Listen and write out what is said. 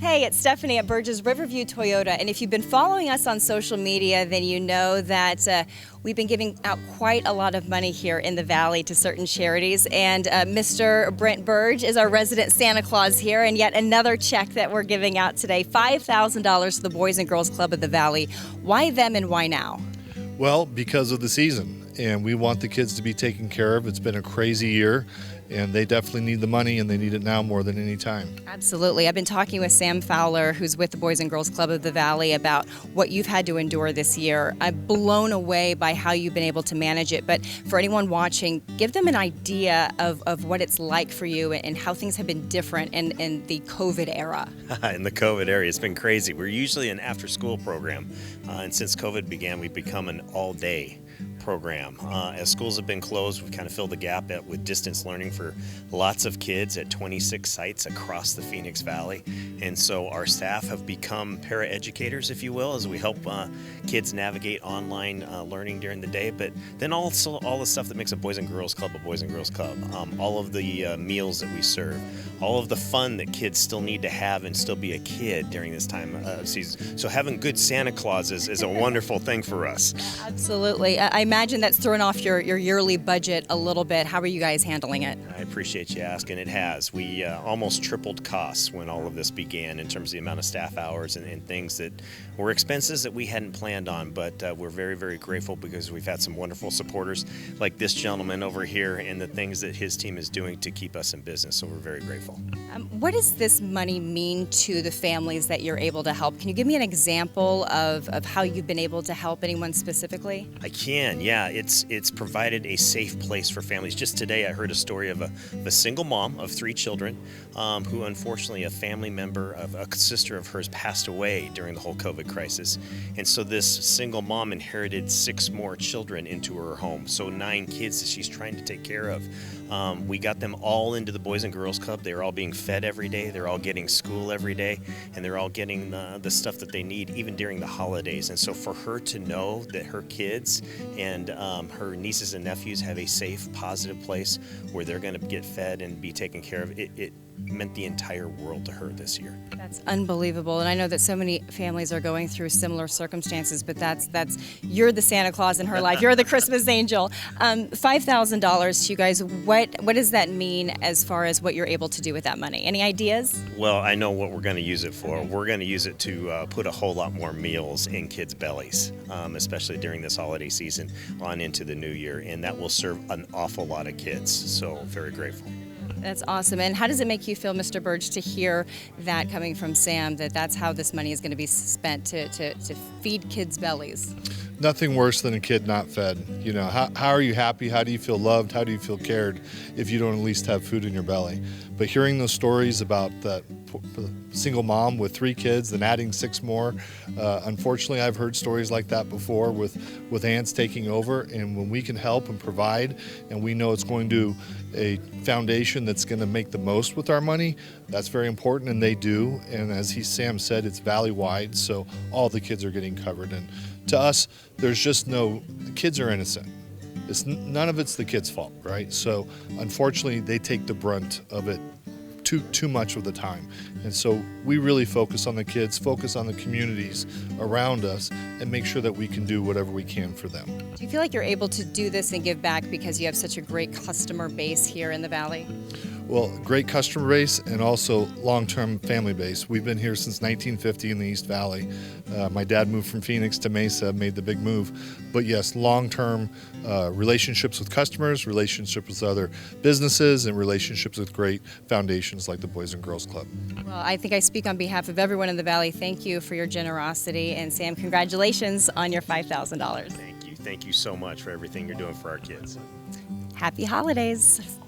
Hey, it's Stephanie at Burgess Riverview Toyota, and if you've been following us on social media, then you know that we've been giving out quite a lot of money here in the Valley to certain charities, and Mr. Brent Burge is our resident Santa Claus here, and yet another check that we're giving out today, $5,000 to the Boys and Girls Club of the Valley. Why them and why now? Well, because of the season, and we want the kids to be taken care of. It's been a crazy year, and they definitely need the money, and they need it now more than any time. Absolutely. I've been talking with Sam Fowler, who's with the Boys and Girls Club of the Valley, about what you've had to endure this year. I'm blown away by how you've been able to manage it, but for anyone watching, give them an idea of what it's like for you and how things have been different in the COVID era. In the COVID era, it's been crazy. We're usually an after-school program, and since COVID began, we've become an all-day program. As schools have been closed, we've kind of filled the gap with distance learning for lots of kids at 26 sites across the Phoenix Valley. And so our staff have become paraeducators, if you will, as we help kids navigate online learning during the day. But then also all the stuff that makes a Boys and Girls Club a Boys and Girls Club. All of the meals that we serve, all of the fun that kids still need to have and still be a kid during this time of season. So having good Santa Clauses is a wonderful thing for us. Absolutely. I imagine that's thrown off your yearly budget a little bit. How are you guys handling it? I appreciate you asking. It has. We almost tripled costs when all of this began in terms of the amount of staff hours and things that were expenses that we hadn't planned on, but we're very, very grateful because we've had some wonderful supporters like this gentleman over here and the things that his team is doing to keep us in business, so we're very grateful. What does this money mean to the families that you're able to help? Can you give me an example of how you've been able to help anyone specifically? I can, yeah. It's provided a safe place for families. Just today I heard a story of a single mom of 3 children who unfortunately a family member of a sister of hers passed away during the whole COVID crisis. And so this single mom inherited 6 more children into her home. So 9 kids that she's trying to take care of. We got them all into the Boys and Girls Club. They're all being fed every day. They're all getting school every day. And they're all getting the stuff that they need even during the holidays. And so for her to know that her kids and her nieces and nephews have a safe, positive place where they're going to get fed and be taken care of, it meant the entire world to her this year. That's unbelievable, and I know that so many families are going through similar circumstances, but that's you're the Santa Claus in her life. You're the Christmas angel. $5,000 to you guys. What does that mean as far as what you're able to do with that money? Any ideas? Well, I know what we're going to use it for. Okay. We're going to use it to put a whole lot more meals in kids' bellies, especially during this holiday season on into the new year, and that will serve an awful lot of kids, so very grateful. That's awesome. And how does it make you feel, Mr. Burge, to hear that coming from Sam, that's how this money is going to be spent to feed kids' bellies? Nothing worse than a kid not fed. You know, how are you happy? How do you feel loved? How do you feel cared if you don't at least have food in your belly? But hearing those stories about that single mom with 3 kids and adding 6 more, unfortunately I've heard stories like that before with aunts taking over, and when we can help and provide and we know it's going to a foundation that's going to make the most with our money, that's very important, and they do. And as Sam said, it's valley-wide, so all the kids are getting covered. And to us, there's just the kids are innocent. None of it's the kids' fault, right? So unfortunately, they take the brunt of it too much of the time. And so we really focus on the kids, focus on the communities around us, and make sure that we can do whatever we can for them. Do you feel like you're able to do this and give back because you have such a great customer base here in the Valley? Well, great customer base and also long-term family base. We've been here since 1950 in the East Valley. My dad moved from Phoenix to Mesa, made the big move. But yes, long-term relationships with customers, relationships with other businesses, and relationships with great foundations like the Boys and Girls Club. Well, I think I speak on behalf of everyone in the Valley. Thank you for your generosity. And Sam, congratulations on your $5,000. Thank you. Thank you so much for everything you're doing for our kids. Happy holidays.